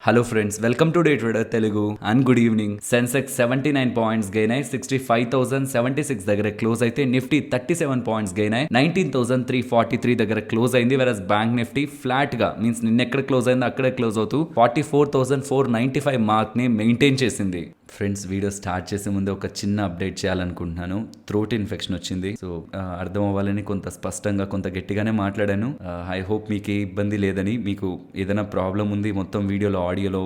Hello friends, welcome to day trader Telugu and good evening. Sensex 79 points gain అయి 65,076 దగ్గర close అయితే Nifty 37 points gain అయి 19,343 దగ్గర క్లోజ్ అయింది. వెరస్ బ్యాంక్ నిఫ్టీ ఫ్లాట్ గా మీన్స్ నిన్న ఎక్కడ క్లోజ్ అయిందో అక్కడే క్లోజ్ అవుతూ 44,495 మార్క్ ని మెయింటైన్ చేసింది. ఫ్రెండ్స్, వీడియో స్టార్ట్ చేసే ముందు ఒక చిన్న అప్డేట్ చేయాలనుకుంటున్నాను. థ్రోట్ ఇన్ఫెక్షన్ వచ్చింది. సో అర్థం అవ్వాలని కొంత స్పష్టంగా కొంత గట్టిగానే మాట్లాడాను. ఐ హోప్ మీకు ఏ ఇబ్బంది లేదని. మీకు ఏదైనా ప్రాబ్లం ఉంది మొత్తం వీడియోలో ఆడియోలో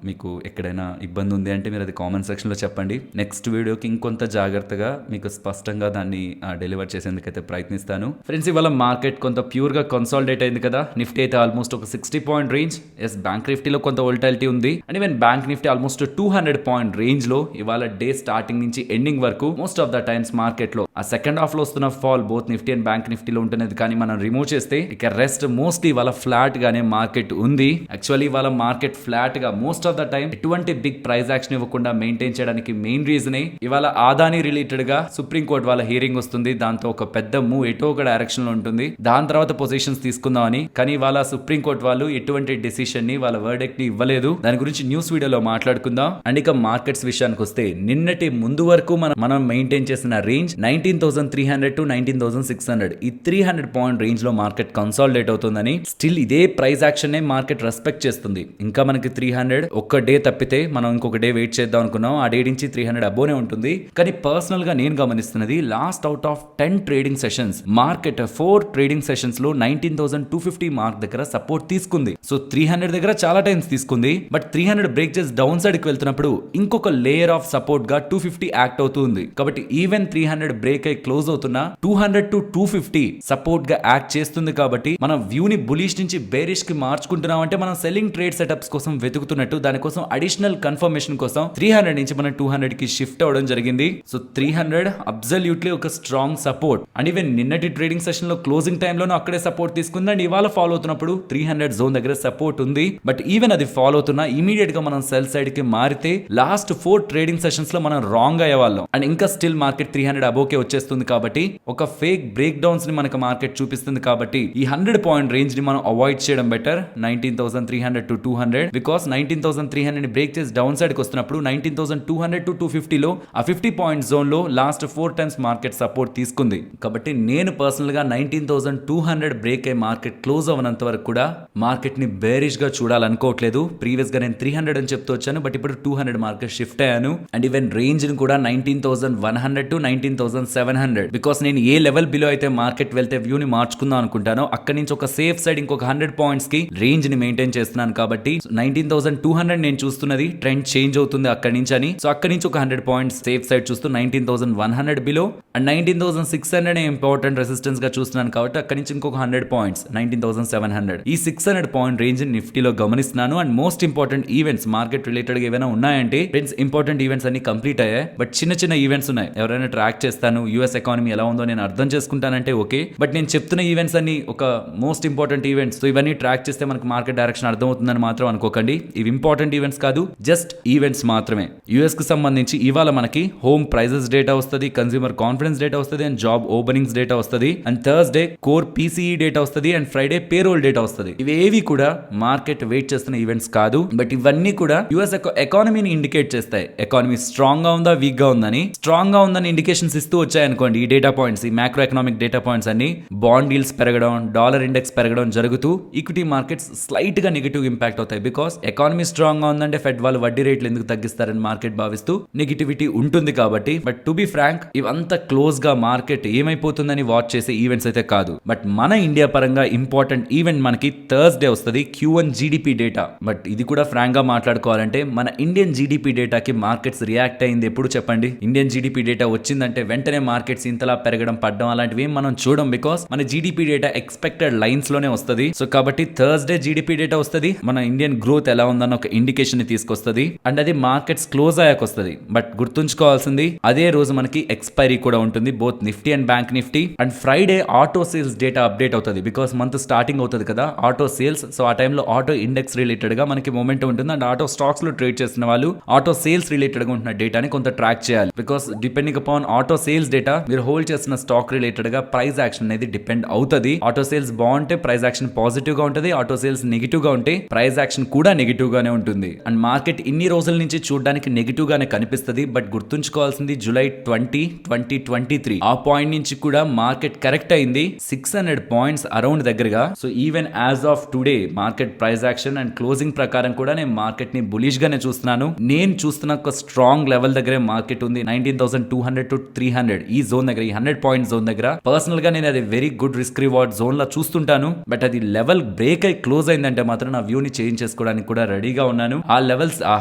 మీకు ఎక్కడైనా ఇబ్బంది ఉంది అంటే మీరు అది కామెంట్ సెక్షన్లో చెప్పండి. నెక్స్ట్ వీడియోకి ఇంకొంత జాగ్రత్తగా మీకు స్పష్టంగా దాన్ని డెలివర్ చేసేందుకైతే ప్రయత్నిస్తాను. ఫ్రెండ్స్, ఇవాళ మార్కెట్ కొంత ప్యూర్గా కన్సాలిడేట్ అయింది కదా. నిఫ్టీ అయితే ఆల్మోస్ట్ ఒక 60 పాయింట్ రేంజ్. ఎస్, బ్యాంక్ నిఫ్టీలో కొంత వోల్టాలిటీ ఉంది. And even bank Nifty almost 200 point range లో ఇవాళ డే స్టార్టింగ్ నుంచి ఎండింగ్ వరకు most of the times market లో ఆ సెకండ్ హాఫ్ లో వస్తున్న fall both Nifty and bank నిఫ్టీలో ఉంటున్నది. కానీ మనం రిమూవ్ చేస్తే ఇక రెస్ట్ మోస్ట్లీ ఇవాళ ఫ్లాట్ గానే మార్కెట్ ఉంది. యాక్చువల్లీ ఇవాళ మార్కెట్ ఫ్లాట్ గా మోస్ట్ ఆఫ్ ద టైం ఎటువంటి బిగ్ ప్రైస్ యాక్షన్ ఇవ్వకుండా మెయింటైన్ చేయడానికి మెయిన్ రీజన్ ఇవాళ ఆదాని రిలేటెడ్ గా సుప్రీం కోర్ట్ వాళ్ళ హియరింగ్ వస్తుంది. దాంతో ఒక పెద్ద మూవ్ ఎటో ఒక డైరెక్షన్ లో ఉంటుంది. దాని తర్వాత పొజిషన్స్ తీసుకుందామని. కానీ ఇవాళ సుప్రీం కోర్ట్ వాళ్ళు ఎటువంటి డెసిషన్ ని వాళ్ళ వర్డెక్ట్ ని ఇవ్వలేదు. దాని గురించి న్యూస్ వీడియోలో మాట్లాడుకుందాం. అండ్ ఇక మార్కెట్స్ విషయానికి వస్తే నిన్నటి ముందు వరకు మనం మెయింటైన్ చేసిన రేంజ్ 19,300 to 19,600. ఈ 300 పాయింట్ రేంజ్ లో మార్కెట్ కన్సాలిడేట్ అవుతుందని స్టిల్ ఇదే ప్రైస్ యాక్షన్ నే మార్కెట్ రెస్పెక్ట్ చేస్తుంది. ఇంకా మనకి 300 ఒక్క డే తప్పితే మనం ఇంకొక డే వెయిట్ చేద్దాం అనుకున్నాం. ఆ డే నుంచి 300 అబోనే ఉంటుంది. కానీ పర్సనల్ గా నేను గమనిస్తున్నది last out of 10 trading sessions market 4 trading sessions లో 19,250 మార్క్ దగ్గర సపోర్ట్ తీసుకుంది. సో 300 దగ్గర చాలా టైమ్స్ తీసుకుంది. బట్ 300 బ్రేక్ చేసి డౌన్ సైడ్ కి వెళ్తున్నప్పుడు ఇంకొక లేయర్ ఆఫ్ సపోర్ట్ గా 250 యాక్ట్ అవుతుంది. కాబట్టి ఈవెన్ 300 బ్రేక్ అయి క్లోజ్ అవుతున్నా 200 to 250 సపోర్ట్ గా యాక్ట్ చేస్తుంది. కాబట్టి మనం వ్యూ ని బులిష్ నుంచి బేరిష్ కి మార్చుకుంటున్నాం అంటే మనం సెల్లింగ్ ట్రేడ్ సెటప్స్ కోసం వెతుకుతున్నట్టు. దానికోసం అడిషనల్ కన్ఫర్మేషన్ కోసం 300 నుంచి మనం 200 కి షిఫ్ట్ అవడం జరిగింది. సో 300 అబ్సల్యూట్లీ ఒక స్ట్రాంగ్ సపోర్ట్. అండ్ ఈవెన్ నిన్నటి ట్రేడింగ్ సెషన్ లో క్లోజింగ్ టైమ్ లోనూ అక్కడే సపోర్ట్ తీసుకుంది. అండ్ ఇవాళ ఫాలో అవుతున్నప్పుడు 300 జోన్ దగ్గర సపోర్ట్ ఉంది. బట్ ఈవెన్ అది ఫాలో అవుతున్నా ఇమీడియట్ గా మనం సెల్ సైడ్ కి మారితే లాస్ట్ 4 ట్రేడింగ్ సెషన్స్ లో మనం రాంగ్ అయ్యేవాళ్ళం. అండ్ ఇంకా స్టిల్ మార్కెట్ 300 అబోకే వచ్చేస్తుంది. కాబట్టి ఒక ఫేక్ బ్రేక్ డౌన్స్ ని మనకు మార్కెట్ చూపిస్తుంది. కాబట్టి ఈ 100 పాయింట్ రేంజ్ ని మనం అవాయిడ్ చేయడం బెటర్. 19,300 to 200 బికాస్ 19,300 ని బ్రేక్ చేసి డౌన్ సైడ్ కి వస్తున్నప్పుడు 19,200 to 250 లో ఆ 50 పాయింట్ జోన్ లో లాస్ట్ 4 టైమ్స్ మార్కెట్ సపోర్ట్ తీసుకుంది. కాబట్టి నేను పర్సనల్ గా 19,200 బ్రేక్ అయ్యి మార్కెట్ క్లోజ్ అవ్వనంత వరకు కూడా మార్కెట్ ని బేరిష్ గా చూడాలనుకోవట్లేదు. ప్రీవియస్ గా నేను 300 అని చెప్తూ వచ్చాను. బట్ ఇప్పుడు 200 మార్కెట్ షిఫ్ట్ అయ్యాను. అండ్ ఈవెన్ రేంజ్ ని కూడా 19,100 to 19,700 బికాస్ నేను ఏ లెవెల్ బిలో అయితే మార్కెట్ వెళ్తే వ్యూ ని మార్చుకుందాం అనుకుంటానో అక్కడి నుంచి ఒక సేఫ్ సైడ్ ఇంకొక 100 పాయింట్స్ కి రేంజ్ ని మెయింటైన్ చేస్తున్నాను. కాబట్టి 19,200 నేను చూస్తున్నది ట్రెండ్ చేంజ్ అవుతుంది అక్కడి నుంచి అని. సో అక్కడి నుంచి ఒక 100 పాయింట్స్ సేఫ్ సైడ్ చూస్తూ 19,100 బిలో అండ్ 19,600 ఇంపార్టెంట్ రెసిస్టెన్స్ గా చూస్తున్నాను. కాబట్టి అక్కడి నుంచి ఇంకొక 100 పాయింట్స్ 19,700 ఈ 600 పాయింట్ రేంజ్ నిఫ్టీలో గమనిస్తున్నాను. And most important events market related గా ఏమైనా ఉన్నాయంటే ఫ్రెండ్స్, ఇంపార్టెంట్ ఈవెంట్స్ అన్ని కంప్లీట్ అయ్యాయి. బట్ చిన్న చిన్న ఈవెంట్స్ ఉన్నాయి. ఎవరైనా ట్రాక్ చేస్తాను, యూఎస్ ఎకానమీ ఎలా ఉందో నేను అర్థం చేసుకుంటానంటే ఓకే. బట్ నేను చెప్తున్న ఈవెంట్స్ అన్ని ఒక మోస్ట్ ఇంపార్టెంట్ ఈవెంట్స్. సో ఇవన్నీ ట్రాక్ చేస్తే మనకు మార్కెట్ డైరెక్షన్ అర్థం అవుతుందని మాత్రం అనుకోకండి. ఇవి ఇంపార్టెంట్ ఈవెంట్స్ కాదు, జస్ట్ ఈవెంట్స్ మాత్రమే. యూఎస్ కి సంబంధించి ఇవాళ మనకి హోమ్ ప్రైజెస్ డేటా వస్తుంది, కన్స్యూమర్ కాన్ఫిడెన్స్ డేటా వస్తుంది, అండ్ జాబ్ ఓపెనింగ్స్ డేటా వస్తుంది, and Thursday core PCE data వస్తుంది, అండ్ ఫ్రైడే పేరోల్ డేటా వస్తుంది. ఇవేవి కూడా మార్కెట్ వెయిట్ చేస్తున్న ఈవెంట్స్ కాదు. బట్ ఇవన్నీ కూడా యూఎస్ ఎకానమీని ఇండికేట్ చేస్తాయి. ఎకానమీ స్ట్రాంగ్ గా ఉందా, వీక్ గా ఉందని. స్ట్రాంగ్ గా ఉందని ఇండికేషన్స్ ఇస్తూ వచ్చాయనుకోండి ఈ డేటా పాయింట్స్, ఈ మ్యాక్రో ఎకనామిక్ డేటా పాయింట్స్ అన్ని బాండ్ ఈల్డ్స్ పెరగడం, డాలర్ ఇండెక్స్ పెరగడం జరుగుతూ ఈక్విటీ మార్కెట్స్ స్లైట్ గా నెగిటివ్ ఇంపాక్ట్ అవుతాయి. బికాస్ ఎకానమీ స్ట్రాంగ్ గా ఉందంటే ఫెడ్ వాళ్ళు వడ్డీ రేట్లు ఎందుకు తగ్గిస్తారని మార్కెట్ భావిస్తూ నెగిటివిటీ ఉంటుంది. కాబట్టి బట్ టు బి ఫ్రాంక్, ఇవంతా క్లోజ్ గా మార్కెట్ ఏమైపోతుందని వాచ్ చేసే ఈవెంట్స్ అయితే కాదు. బట్ మన ఇండియా పరంగా ఇంపార్టెంట్ ఈవెంట్ మనకి థర్స్డే వస్తుంది, Q1 జీడిపి డేటా. బట్ ఇది కూడా ఫ్రాంక్ గా మాట్లాడుకోవాలంటే మన ఇండియన్ జీడిపి డేటాకి మార్కెట్స్ రియాక్ట్ అయింది ఎప్పుడు చెప్పండి? ఇండియన్ జీడిపి డేటా వచ్చిందంటే వెంటనే మార్కెట్స్ ఇంతలా పెరగడం, పడడం అలాంటివి మనం చూడం. బికాస్ మన జీడిపి డేటా ఎక్స్పెక్టెడ్ లైన్స్ లోనే వస్తుంది. సో కాబట్టి థర్స్డే జీడిపి డేటా వస్తుంది, మన ఇండియన్ గ్రోత్ ఎలా ఉందన్న ఒక ఇండికేషన్ ని తీసుకొస్తుంది. అండ్ అది మార్కెట్స్ క్లోజ్ అయ్యాక వస్తుంది. బట్ గుర్తుంచుకోవాల్సింది అదే రోజు మనకి ఎక్స్పైరీ కూడా ఉంటుంది, both Nifty and bank Nifty. And Friday auto sales data update అవుతుంది. బికాస్ మంత్ స్టార్టింగ్ అవుతుంది కదా ఆటో సేల్స్. సో ఆ టైంలో ఆటో ఇండెక్స్ రిలేటెడ్ గా మనకి మొమెంటం ఉంటుంది. అండ్ ఆటో స్టాక్స్ లో ట్రేడ్ చేసిన వాళ్ళు ఆటో సేల్స్ రిలేటెడ్ గా ఉంటున్న డేటాని కొంత ట్రాక్ చేయాలి. Because depending upon auto sales data మీరు హోల్డ్ చేస్తున్న స్టాక్ రిలేటెడ్ గా ప్రైస్ యాక్షన్ అనేది డిపెండ్ అవుతుంది. ఆటో సేల్స్ బాగుంటే ప్రైస్ యాక్షన్ పాజిటివ్ గా ఉంటుంది. ఆటో సేల్స్ నెగిటివ్ గా ఉంటే ప్రైస్ యాక్షన్ కూడా నెగిటివ్ గానే ఉంటుంది. అండ్ మార్కెట్ ఇన్ని రోజుల నుంచి చూడడానికి నెగిటివ్ గానే కనిపిస్తుంది. బట్ గుర్తుంచుకోవాల్సింది జూలై 2023 ఆ పాయింట్ నుంచి కూడా మార్కెట్ కరెక్ట్ అయింది 600 పాయింట్స్ అరౌండ్ దగ్గరగా. So even as of today market price action and closing ప్రకారం కూడా నేను మార్కెట్ ని బులిష్ గానే చూస్తున్నాను. నేను చూస్తున్న ఒక స్ట్రాంగ్ లెవెల్ దగ్గరే మార్కెట్ ఉంది. 19,200 to 300 ఈ జోన్ దగ్గర, ఈ 100 పాయింట్ జోన్ దగ్గర పర్సనల్ గా నేను అది very good risk reward zone లా చూస్తుంటాను. బట్ అది లెవెల్ బ్రేక్ అయి క్లోజ్ అయిందంటే మాత్రం నా వ్యూ ని చేంజ్ చేసుకోవడానికి కూడా రెడీగా ఉన్నాను. ఆ లెవెల్స్ ఆ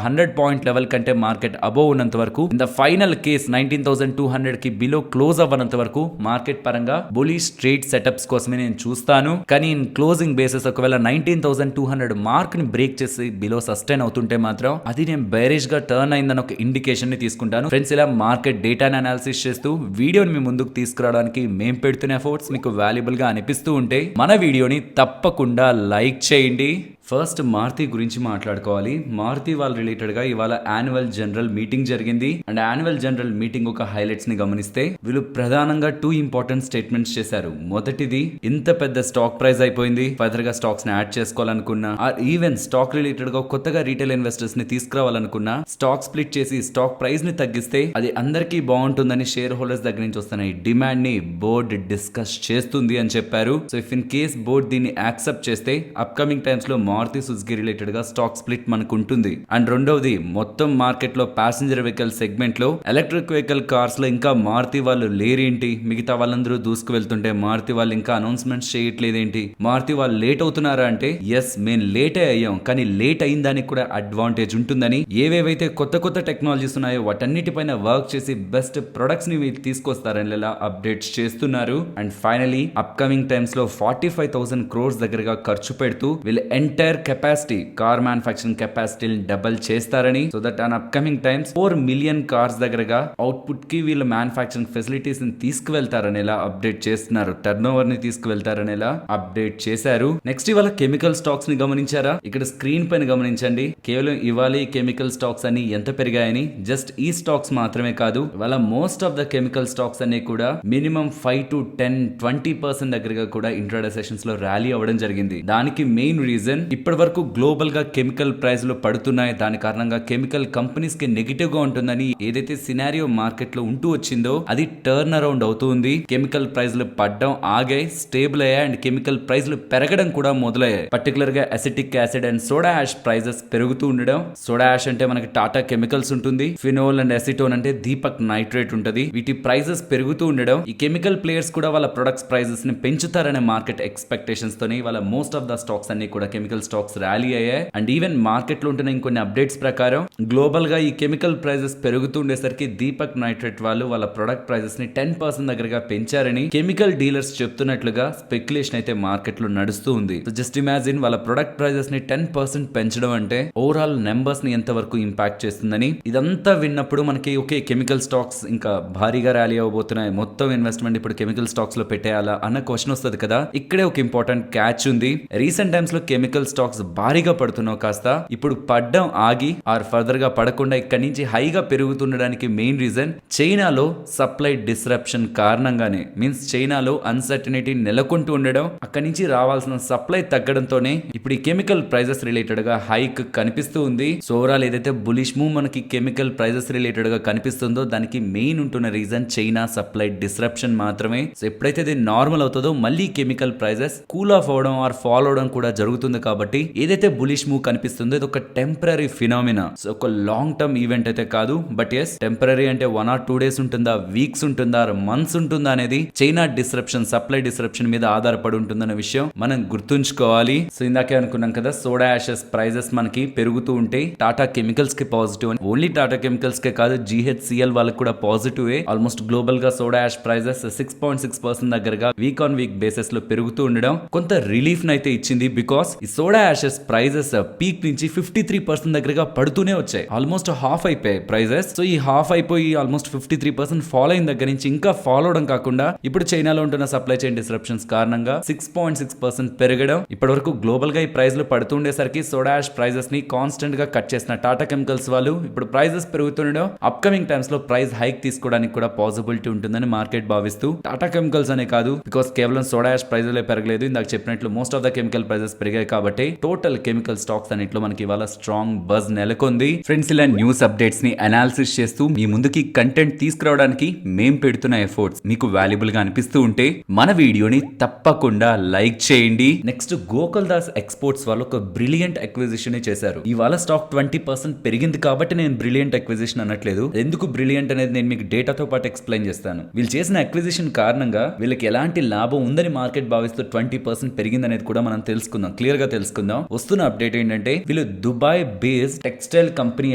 100 పాయింట్ లెవెల్ కంటే మార్కెట్ అబోవ్ ఉన్నంత వరకు, ఇన్ ద ఫైనల్ కేస్ 19,200 కి బిలో క్లోజ్ అవ్వనంత వరకు మార్కెట్ పరంగా బులిష్ ట్రేడ్ సెటప్స్ కోసమే నేను చూస్తాను. కానీ ఇన్ క్లోజింగ్ బేసిస్ ఒకవేళ 19,200 మార్క్ ని బ్రేక్ చేసి బిలో సస్టైన్ అవుతుంటే మాత్రం అది నేను బేరిష్ గా టర్న్ అయిందని ఒక ఇండికేషన్ ని తీసుకుంటాను. ఫ్రెండ్స్, ఇలా మార్కెట్ డేటాని అనాలిసిస్ చేస్తూ వీడియోని మీ ముందుకు తీసుకురావడానికి మేము పెడుతున్న ఎఫర్ట్స్ మీకు వాల్యుబుల్ గా అనిపిస్తూ ఉంటే మన వీడియోని తప్పకుండా లైక్ చేయండి. ఫస్ట్ మారుతి గురించి మాట్లాడుకోవాలి. మారుతి వాళ్ళ రిలేటెడ్ గా ఇవాళ యాన్యువల్ జనరల్ మీటింగ్ జరిగింది. అండ్ యాన్యువల్ జనరల్ మీటింగ్ ఒక హైలైట్స్ ని గమనిస్తే వీళ్ళు ప్రధానంగా 2 ఇంపార్టెంట్ స్టేట్మెంట్స్ చేశారు. మొదటిది, ఇంత పెద్ద స్టాక్ ప్రైస్ అయిపోయింది, ఫర్దర్ గా స్టాక్స్ ని యాడ్ చేసుకోవాలనుకున్నా, ఈవెన్ స్టాక్ రిలేటెడ్ గా కొత్తగా రీటైల్ ఇన్వెస్టర్స్ ని తీసుకురావాలనుకున్నా, స్టాక్ స్ప్లిట్ చేసి స్టాక్ ప్రైస్ ని తగ్గిస్తే అది అందరికీ బాగుంటుందని షేర్ హోల్డర్స్ దగ్గర నుంచి వస్తున్న ఈ డిమాండ్ ని బోర్డ్ డిస్కస్ చేస్తుంది అని చెప్పారు. So if in case board దీన్ని యాక్సెప్ట్ చేస్తే అప్కమింగ్ టైమ్స్ లో మారుతి సుజుకి రిలేటెడ్ గా స్టాక్ స్ప్లిట్ మనకు ఉంటుంది. అండ్ రెండవది, మొత్తం మార్కెట్ లో ప్యాసింజర్ వెహికల్ సెగ్మెంట్ లో ఎలక్ట్రిక్ వెహికల్ కార్స్ లో ఇంకా మారుతి వాళ్ళు లేరేంటి, మిగతా వాళ్ళందరూ దూసుకు వెళ్తుంటే మారుతి వాళ్ళు ఇంకా అనౌన్స్మెంట్స్ చేయట్లేదేంటి, మారుతి వాళ్ళు లేట్ అవుతున్నారా అంటే ఎస్, మేము లేటే అయ్యాం, కానీ లేట్ అయిన దానికి కూడా అడ్వాంటేజ్ ఉంటుందని ఏవేవైతే కొత్త కొత్త టెక్నాలజీస్ ఉన్నాయో వాటన్నిటిపైన వర్క్ చేసి బెస్ట్ ప్రొడక్ట్స్ ని వీళ్ళు తీసుకొస్తారని అప్డేట్స్ చేస్తున్నారు. అండ్ ఫైనలీ అప్కమింగ్ టైమ్స్ లో 45,000 crores దగ్గరగా ఖర్చు పెడుతూ వీళ్ళు ఎంటైర్ కెపాసిటీ, కార్ మ్యానుఫ్యాక్చరింగ్ కెపాసిటీని డబుల్ చేస్తారని, so that on upcoming times 4 million cars దగ్గరగా అవుట్పుట్ కి వీళ్ళు మ్యానుఫ్యాక్చరింగ్ ఫెసిలిటీస్ ని తీసుకువెళ్తారనేలా అప్డేట్ చేస్తున్నారు. టర్న్ ఓవర్ ని తీసుకువెళ్తారనేలా అప్డేట్ చేశారు. నెక్స్ట్ ఇవాళ కెమికల్ స్టాక్స్ ని గమనించారా? ఇక్కడ స్క్రీన్ పైన గమనించండి. కేవలం ఇవాళ ఈ కెమికల్ స్టాక్స్ అన్ని ఎంత పెరిగాయని. జస్ట్ ఈ స్టాక్స్ మాత్రమే కాదు, ఇవాళ most of the chemical stocks అన్ని కూడా మినిమం 5 to 10-20% దగ్గరగా కూడా ఇంట్రాడే సెషన్స్ లో ర్యాలీ అవ్వడం జరిగింది. దానికి మెయిన్ రీజన్ ఇప్పటి వరకు గ్లోబల్ గా కెమికల్ ప్రైస్లు పడుతున్నాయి, దాని కారణంగా కెమికల్ కంపెనీస్ కి నెగిటివ్ గా ఉంటుందని ఏదైతే సినారియో మార్కెట్ లో ఉంటూ వచ్చిందో అది టర్న్ అరౌండ్ అవుతుంది. కెమికల్ ప్రైస్లు పడ్డం ఆగాయి, స్టేబుల్ అయ్యాయి, అండ్ కెమికల్ ప్రైస్లు పెరగడం కూడా మొదలయ్యాయి. పర్టికులర్ గా acetic acid and soda ash prices పెరుగుతూ ఉండడం. సోడా యాష్ అంటే మనకి టాటా కెమికల్స్ ఉంటుంది, ఫినోల్ అండ్ అసిటోన్ అంటే దీపక్ నైట్రేట్ ఉంటుంది. వీటి ప్రైజెస్ పెరుగుతూ ఉండడం, ఈ కెమికల్ ప్లేయర్స్ కూడా వాళ్ళ ప్రొడక్ట్స్ ప్రైజెస్ ని పెంచుతారనే మార్కెట్ ఎక్స్పెక్టేషన్స్ తోని వాళ్ళ మోస్ట్ ఆఫ్ ద స్టాక్స్ అన్ని కూడా కెమికల్ స్టాక్స్ ర్యాలీ అయ్యాయి. అండ్ ఈవెన్ మార్కెట్ లో ఉంటున్న ఇంకొన్ని అప్డేట్స్ ప్రకారం గ్లోబల్ గా ఈ కెమికల్ ప్రైజెస్ పెరుగుతూ ఉండేసరికి దీపక్ నైట్రేట్ వాళ్ళు వాళ్ళ ప్రొడక్ట్ ప్రైజెస్ ని 10% దగ్గరగా పెంచారని కెమికల్ డీలర్స్ చెప్తున్నట్లుగా స్పెక్యులేషన్ అయితే మార్కెట్ లో నడుస్తూ ఉంది. సో జస్ట్ ఇమాజిన్, వాళ్ళ ప్రొడక్ట్ ప్రైజెస్ ని 10% పెంచడం అంటే ఓవరాల్ నెంబర్స్ ని ఎంత వరకు ఇంపాక్ట్ చేస్తుందని. ఇదంతా విన్నప్పుడు మనకి ఓకే, కెమికల్ స్టాక్స్ ఇంకా భారీగా ర్యాలీ అవబోతున్నాయి, మొత్తం ఇన్వెస్ట్మెంట్ ఇప్పుడు కెమికల్ స్టాక్స్ లో పెట్టేయాలా అన్న క్వశ్చన్ వస్తుంది కదా. ఇక్కడే ఒక ఇంపార్టెంట్ క్యాచ్ ఉంది. రీసెంట్ టైమ్స్ లో కెమికల్ స్టాక్స్ భారీగా పడుతున్నావు కాస్త ఇప్పుడు పడ్డం ఆగి ఆర్ ఫర్దర్ గా పడకుండా ఇక్కడి నుంచి హైగా పెరుగుతుండడానికి మెయిన్ రీజన్ చైనాలో సప్లై డిస్రప్షన్ కారణంగానే. మీన్స్ చైనాలో అన్సర్టనిటీ నెలకొంటూ ఉండడం, అక్కడి నుంచి రావాల్సిన సప్లై తగ్గడంతోనే ఇప్పుడు ఈ కెమికల్ ప్రైజెస్ రిలేటెడ్ గా హైక్ కనిపిస్తూ ఉంది. సో ఓవరాల్ ఏదైతే బులిష్ మూవ్ మనకి కెమికల్ ప్రైజెస్ రిలేటెడ్ గా కనిపిస్తుందో దానికి మెయిన్ ఉంటున్న రీజన్ చైనా సప్లై డిస్రప్షన్ మాత్రమే. సో ఎప్పుడైతే ఇది నార్మల్ అవుతుందో మళ్ళీ కెమికల్ ప్రైజెస్ కూల్ ఆఫ్ అవడం ఆర్ ఫాల్ అవడం కూడా జరుగుతుంది. కాబట్టి ఏదైతే బులిష్ మూవ్ కనిపిస్తుందో ఇది ఒక టెంపరరీ ఫినామినా. సో ఒక లాంగ్ టర్మ్ ఈవెంట్ అయితే కాదు. బట్ ఎస్, టెంపరరీ అంటే 1 or 2 days ఉంటుందా, వీక్స్ ఉంటుందా, మంత్స్ ఉంటుందా అనేది చైనా డిస్రప్షన్, సప్లై డిస్రప్షన్ మీద ఆధారపడి ఉంటుందన్న విషయం మనం గుర్తుంచుకోవాలి. సో ఇందాకే అనుకున్నాం కదా, సోడా యాషెస్ ప్రైజెస్ మనకి పెరుగుతూ ఉంటే టాటా కెమికల్స్ కి పాజిటివ్. ఓన్లీ టాటా కెమికల్స్ కే కాదు, GHCL వాళ్ళకి కూడా పాజిటివ్. ఆల్మోస్ట్ గ్లోబల్ గా సోడా యాష్ ప్రైజెస్ 6.6% దగ్గరగా వీక్ ఆన్ వీక్ బేసిస్ లో పెరుగుతూ ఉండడం కొంత రిలీఫ్ నైతే ఇచ్చింది. బికాస్ ఈ soda soda ashes prices peak నుంచి 53% దగ్గరగా పడుతూనే వచ్చాయి. ఆల్మోస్ట్ హాఫ్ అయిపోయాయి ప్రైజెస్. సో ఈ హాఫ్ అయిపోయి ఆల్మోస్ట్ 53% ఫాలో అయిన దగ్గర నుంచి ఇంకా ఫాలో అవడం కాకుండా ఇప్పుడు చైనాలో ఉంటున్న సప్లై చైన్ డిస్రప్షన్స్ కారణంగా 6.6% పెరగడం. ఇప్పటి వరకు గ్లోబల్ గా ఈ ప్రైజ్లు పడుతుండేసరికి సోడా యాష్ ప్రైజెస్ ని కాన్స్టెంట్ గా కట్ చేసిన టాటా కెమికల్స్ వాళ్ళు ఇప్పుడు ప్రైజెస్ పెరుగుతుండడం అప్కమింగ్ టైమ్స్ లో ప్రైస్ హైక్ తీసుకోవడానికి కూడా పాసిబిలిటీ ఉంటుందని మార్కెట్ భావిస్తూ టాటా కెమికల్స్ అనే కాదు, బికాస్ కేవలం సోడా యాష్ ప్రైజులే పెరగలేదు, ఇందాక చెప్పినట్లు most of the chemical prices పెరిగాయి కాబట్టి టోటల్ కెమికల్ స్టాక్స్ అన్నిట్లో మనకి ఇవాళ స్ట్రాంగ్ బజ్ నెలకొంది. ఫ్రెండ్స్, ఇలా న్యూస్ అప్డేట్స్ ని అనాలిసిస్ చేస్తూ మీ ముందుకి కంటెంట్ తీసుకురావడానికి మేం పెడుతున్న ఎఫర్ట్స్ మీకు వాల్యుబుల్ గా అనిపిస్తూ ఉంటే మన వీడియోని తప్పకుండా లైక్ చేయండి. నెక్స్ట్, గోకుల్ దాస్ ఎక్స్పోర్ట్స్ వాళ్ళు ఒక బ్రిలియంట్ అక్విజిషన్ చేశారు. ఇవాళ స్టాక్ 20% పెరిగింది కాబట్టి నేను బ్రిలియంట్ అక్విజిషన్ అనట్లేదు. ఎందుకు బ్రిలియంట్ అనేది నేను మీకు డేటాతో పాటు ఎక్స్ప్లెయిన్ చేస్తాను. వీళ్ళు చేసిన అక్విజిషన్ కారణంగా వీళ్ళకి ఎలాంటి లాభం ఉందని మార్కెట్ భావిస్తూ 20% పెరిగింది అనేది కూడా మనం తెలుసుకుందాం, క్లియర్ గా తెలుసుకుందాం. వస్తున్న అప్డేట్ ఏంటంటే వీళ్ళు దుబాయ్ బేస్డ్ టెక్స్టైల్ కంపెనీ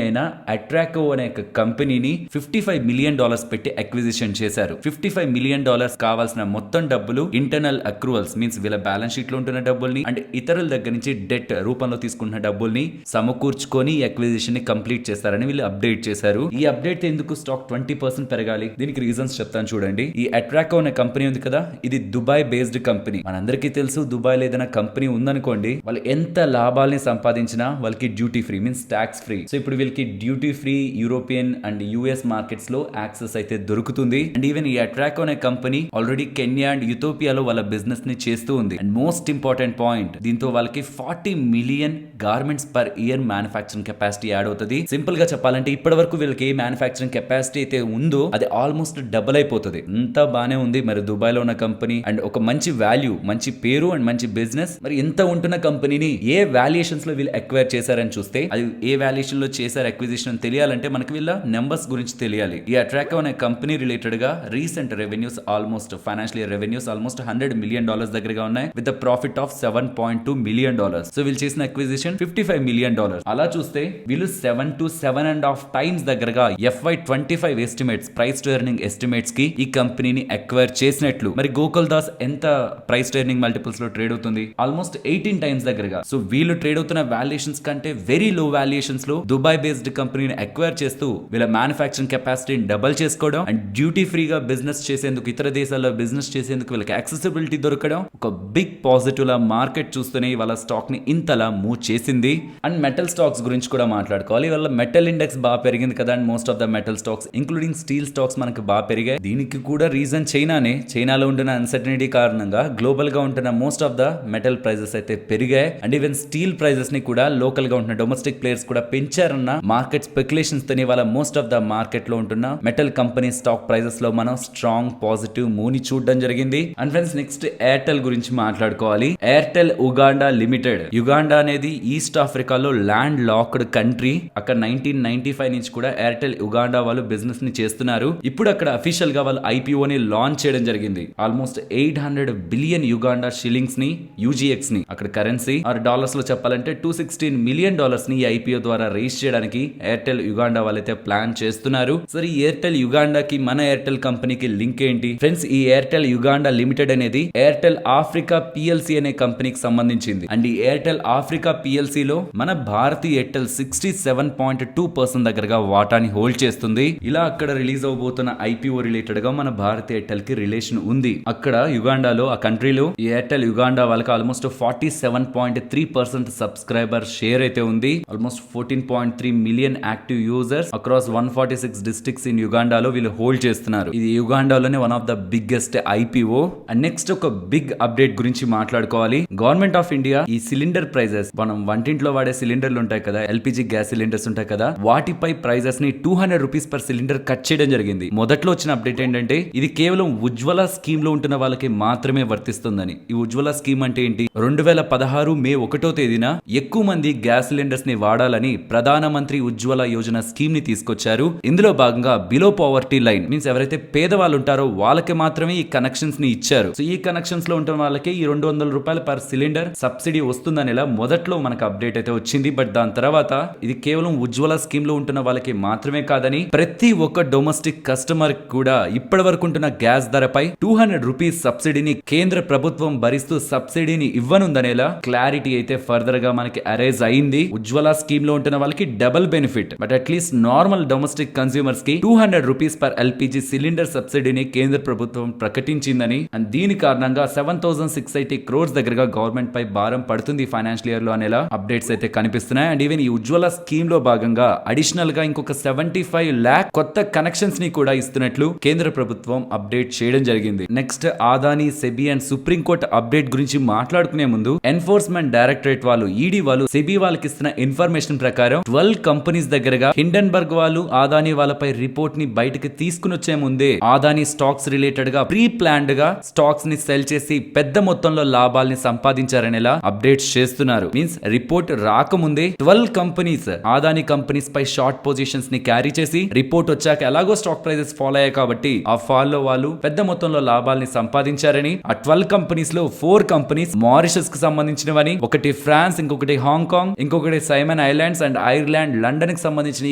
అయిన అట్రాకో అనే కంపెనీని $55 మిలియన్ పెట్టి అక్విజిషన్ చేశారు. $55 మిలియన్ కావాల్సిన మొత్తం డబ్బులు ఇంటర్నల్ అక్రూవల్స్ మీన్స్ వీళ్ళ బ్యాలెన్స్ షీట్ లో ఉంటున్న డబ్బుల్ని అండ్ ఇతరుల దగ్గర నుంచి డెట్ రూపంలో తీసుకుంటున్న డబ్బుల్ని సమకూర్చుకొని ఈ అక్విజిషన్ ని కంప్లీట్ చేస్తారని వీళ్ళు అప్డేట్ చేశారు. ఈ అప్డేట్ ఎందుకు స్టాక్ 20% పెరగాలి, దీనికి రీజన్స్ చెప్తాను చూడండి. ఈ అట్రాకో అనే కంపెనీ ఉంది కదా, ఇది దుబాయ్ బేస్డ్ కంపెనీ. మనందరికీ తెలుసు దుబాయ్ లో ఏదైనా కంపెనీ ఉందనుకోండి, వాళ్ళు ఎంత లాభాలని సంపాదించినా వాళ్ళకి duty free means tax free. So ఇప్పుడు వీళ్ళకి duty free European and US markets లో యాక్సెస్ అయితే దొరుకుతుంది. అండ్ ఈవెన్ ఈ అట్రాకో అనే కంపెనీ ఆల్రెడీ కెన్యా అండ్ యూథోపియాలో వాళ్ళ బిజినెస్ ని చేస్తూ ఉంది. అండ్ మోస్ట్ ఇంపార్టెంట్ పాయింట్, దీంతో వాళ్ళకి 40 million garments per year manufacturing capacity add అవుతుంది. సింపుల్ గా చెప్పాలంటే ఇప్పటి వరకు వీళ్ళకి ఏ మ్యానుఫాక్చరింగ్ కెపాసిటీ అయితే ఉందో అది ఆల్మోస్ట్ డబుల్ అయిపోతుంది. అంతా బానే ఉంది. మరి దుబాయ్ లో ఉన్న కంపెనీ అండ్ ఒక మంచి వాల్యూ, మంచి పేరు అండ్ మంచి బిజినెస్, మరి ఎంత ఉంటున్న కంపెనీని ఏ వాల్యుయేషన్స్ లో వీళ్ళు అక్వైర్ చేశారని చూస్తే అది ఏ వాల్యుయేషన్ లో చేశారు అక్విజిషన్ తెలియాలంటే మనకి వీళ్ళ నెంబర్స్ గురించి తెలియాలి. ఈ అట్రాకో అనే కంపెనీ రిలేటెడ్ గా recent revenues almost financial year revenues almost $100 million దగ్గరగా ఉన్నాయి with profit of $7.2 million. So వీళ్ళు చేసిన అక్విజిషన్ $55 మిలియన్. అలా చూస్తే వీళ్ళు 7 to 7.5 టైమ్స్ దగ్గరగా FY25 estimates, price to earning estimates కి ఈ కంపెనీని అక్వైర్ చేసినట్లు. మరి గోకుల్ దాస్ ఎంత ప్రైస్ టు ఎర్నింగ్ మల్టిపుల్స్ లో ట్రేడ్ అవుతుంది? ఆల్మోస్ట్ 18 టైమ్స్ దగ్గరగా. సో వీళ్ళు ట్రేడ్ అవుతున్న వాల్యుయేషన్స్ కంటే వెరీ లో వాల్యుయేషన్స్ లో దుబాయ్ బేస్డ్ కంపెనీని అక్వైర్ చేస్తూ వీళ్ళ మ్యానుఫాక్చరింగ్ కెపాసిటీని డబుల్ చేసుకోవడం అండ్ డ్యూటీ ఫ్రీగా బిజినెస్ చేసేందుకు, ఇతర దేశాల్లో బిజినెస్ చేసేందుకు వీళ్ళకి యాక్సెసిబిలిటీ దొరకడం ఒక బిగ్ పాజిటివ్ లా మార్కెట్ చూస్తూనే వాళ్ళ స్టాక్ ని ఇంతలా మూవ్ చేసింది. అండ్ మెటల్ స్టాక్స్ గురించి కూడా మాట్లాడుకోవాలి. వాళ్ళ మెటల్ ఇండెక్స్ బాగా పెరిగింది కదా, and most of the metal stocks including steel stocks మనకి బాగా పెరిగాయి. దీనికి కూడా రీజన్ చైనానే. చైనాలో ఉంటున్న అన్సర్టనిటీ కారణంగా గ్లోబల్ గా ఉంటున్న most of the metal prices అయితే పెరిగాయి. అండ్ ఈవెన్ స్టీల్ ప్రైజెస్ ని కూడా లోకల్ గా ఉంటున్న డొమెస్టిక్ ప్లేయర్స్ కూడా పెంచారన్న మార్కెట్ స్పెక్యులేషన్స్ తోని వాళ్ళ మోస్ట్ ఆఫ్ ద మార్కెట్ లో ఉంటున్న మెటల్ కంపెనీ స్టాక్ ప్రైజెస్ లో మనం స్ట్రాంగ్ పాజిటివ్ మూవ్ ని చూడడం జరిగింది. అండ్ ఫ్రెండ్స్, నెక్స్ట్ ఎయిర్టెల్ గురించి మాట్లాడుకోవాలి. Airtel Uganda limited. యుగాండా అనేది ఈస్ట్ ఆఫ్రికాలో ల్యాండ్ లాక్డ్ కంట్రీ. అక్కడ 1995 నుంచి కూడా ఎయిర్టెల్ ఉగాండా వాళ్ళు బిజినెస్ ని చేస్తున్నారు. ఇప్పుడు అక్కడ అఫీషియల్ గా వాళ్ళు IPO ని లాంచ్ చేయడం జరిగింది. ఆల్మోస్ట్ 800 బిలియన్ యుగాండా షిల్లింగ్స్ ని, UGX ని, అక్కడ కరెన్సీ ఆర్ డాలర్స్ లో చెప్పాలంటే $216 మిలియన్ ని ఈ IPO ద్వారా రైజ్ చేయడానికి ఎయిర్టెల్ యుగాండా వాళ్ళైతే ప్లాన్ చేస్తున్నారు. సరే, ఈ ఎయిర్టెల్ యుగాండాకి మన ఎయిర్టెల్ కంపెనీకి లింక్ ఏంటి? ఫ్రెండ్స్, ఈ ఎయిర్టెల్ యుగాండా లిమిటెడ్ అనేది ఎయిర్టెల్ ఆఫ్రికా PLC అనే కంపెనీకి సంబంధించింది. అండ్ ఈ ఎయిర్టెల్ ఆఫ్రికా PLC లో మన భారతీయ ఎయిర్టెల్ 67.2% దగ్గరగా వాటాని హోల్డ్ చేస్తుంది. ఇలా అక్కడ రిలీజ్ అవబోతున్న IPO రిలేటెడ్ గా మన భారతీయ ఎయిర్టెల్ కి రిలేషన్ ఉంది. అక్కడ యుగాండాలో, ఆ కంట్రీలో ఈ ఎయిర్టెల్ యుగాండా వాళ్ళకి ఆల్మోస్ట్ 47.3% సబ్స్క్రైబర్ షేర్ అయితే ఉంది. Almost 14.3 million active users across 146 districts in యుగాండాలో వీళ్ళు హోల్డ్ చేస్తున్నారు. ఇది యుగాండాలోనే one of the biggest IPO. And next ఒక బిగ్ అప్డేట్ గురించి మాట్లాడుకోవాలి. గవర్నమెంట్ ఆఫ్ ఇండియా ఈ సిలిండర్ ప్రైజెస్, మనం వంటింట్లో వాడే సిలిండర్లు ఉంటాయి కదా, LPG గ్యాస్ సిలిండర్స్ ఉంటాయి కదా, వాటిపై ప్రైజెస్ ని $200 పర్ సిలిండర్ కట్ చేయడం జరిగింది. మొదట్లో వచ్చిన అప్డేట్ ఏంటంటే ఇది కేవలం ఉజ్వల స్కీమ్ లో ఉంటున్న వాళ్ళకి మాత్రమే వర్తిస్తుందని. ఈ ఉజ్వల స్కీమ్ అంటే ఏంటి? 2016 మే 1వ తేదీన ఎక్కువ మంది గ్యాస్ సిలిండర్స్ ని వాడాలని ప్రధానమంత్రి ఉజ్వల యోజన స్కీమ్ ని తీసుకొచ్చారు. ఇందులో భాగంగా బిలో పవర్టీ లైన్ మీన్స్ ఎవరైతే పేదవాళ్ళు ఉంటారో వాళ్ళకి మాత్రమే ఈ కనెక్షన్స్ ని ఇచ్చారు. సో ఈ కనెక్షన్స్ లో ఉంటున్న వాళ్ళకి ఈ $200 పర్ సిలిండర్ సబ్సిడీ వస్తుందని ఇలా మొదట్లో మనకు అప్డేట్ అయితే వచ్చింది. బట్ దాని తర్వాత ఇది కేవలం ఉజ్వల స్కీమ్ లో ఉంటున్న వాళ్ళకి మాత్రమే కాదని ప్రతి ఒక్క డొమెస్టిక్ కస్టమర్ కూడా ఇప్పటి వరకు ఉంటున్న గ్యాస్ ధరపై $200 సబ్సిడీని కేంద్ర ప్రభుత్వం భరిస్తూ సబ్సిడీని ఇవ్వనుందనేలా క్లారిటీ క్లారిటీ అయితే ఫర్దర్ గా మనకి అరైజ్ అయింది. ఉజ్వల స్కీమ్ లో ఉంటున్న వాళ్ళకి double benefit, but at least normal domestic consumers కి 200 రూపీస్ పర్ ఎల్పిజి సిలిండర్ సబ్సిడీని కేంద్ర ప్రభుత్వం ప్రకటించిందని, అండ్ దీని కారణంగా 7680 crores దగ్గరగా గవర్నమెంట్ పై భారం పడుతుంది ఫైనాన్షియల్ ఇయర్ లో అనేలా అప్డేట్స్ అయితే కనిపిస్తున్నాయి. అండ్ ఈవెన్ ఈ ఉజ్వల స్కీమ్ లో భాగంగా అడిషనల్ గా ఇంకొక 75 lakh కొత్త కనెక్షన్స్ ని కూడా ఇస్తున్నట్లు కేంద్ర ప్రభుత్వం అప్డేట్ చేయడం జరిగింది. Next Adani, SEBI and supreme court update గురించి మాట్లాడుకునే ముందు ఎన్ఫోర్స్మెంట్ డైరెక్టరేట్ వాళ్ళు, ఈడీ వాళ్ళు సెబీ వాళ్ళకి ఇస్తున్న ఇన్ఫర్మేషన్ ప్రకారం 12 కంపెనీస్ దగ్గరగా హిండెన్బర్గ్ వాళ్ళు ఆదాని వాళ్ళపై రిపోర్ట్ ని బయటకు తీసుకుని వచ్చే ముందే ఆదాని స్టాక్స్ రిలేటెడ్ గా ప్రీ ప్లాన్డ్ గా స్టాక్స్ ని సెల్ చేసి పెద్ద మొత్తంలో లాభాల్ని సంపాదించారనేలా అప్డేట్స్ చేస్తున్నారు. మీన్స్ రిపోర్ట్ రాకముందే 12 కంపెనీస్ ఆదాని కంపెనీస్ పై షార్ట్ పొజిషన్స్ ని క్యారీ చేసి రిపోర్ట్ వచ్చాక ఎలాగో స్టాక్ ప్రైజెస్ ఫాలో అయ్యాయి కాబట్టి ఆ ఫాల్ లో వాళ్ళు పెద్ద మొత్తంలో లాభాల్ని సంపాదించారని, ఆ 12 కంపెనీస్ లో 4 కంపెనీస్ మారిషస్ కి సంబంధించినవని, ఒకటి ఫ్రాన్స్, ఇంకొకటి హాంకాంగ్, ఇంకొకటి Simon islands and Ireland, London కి సంబంధించిన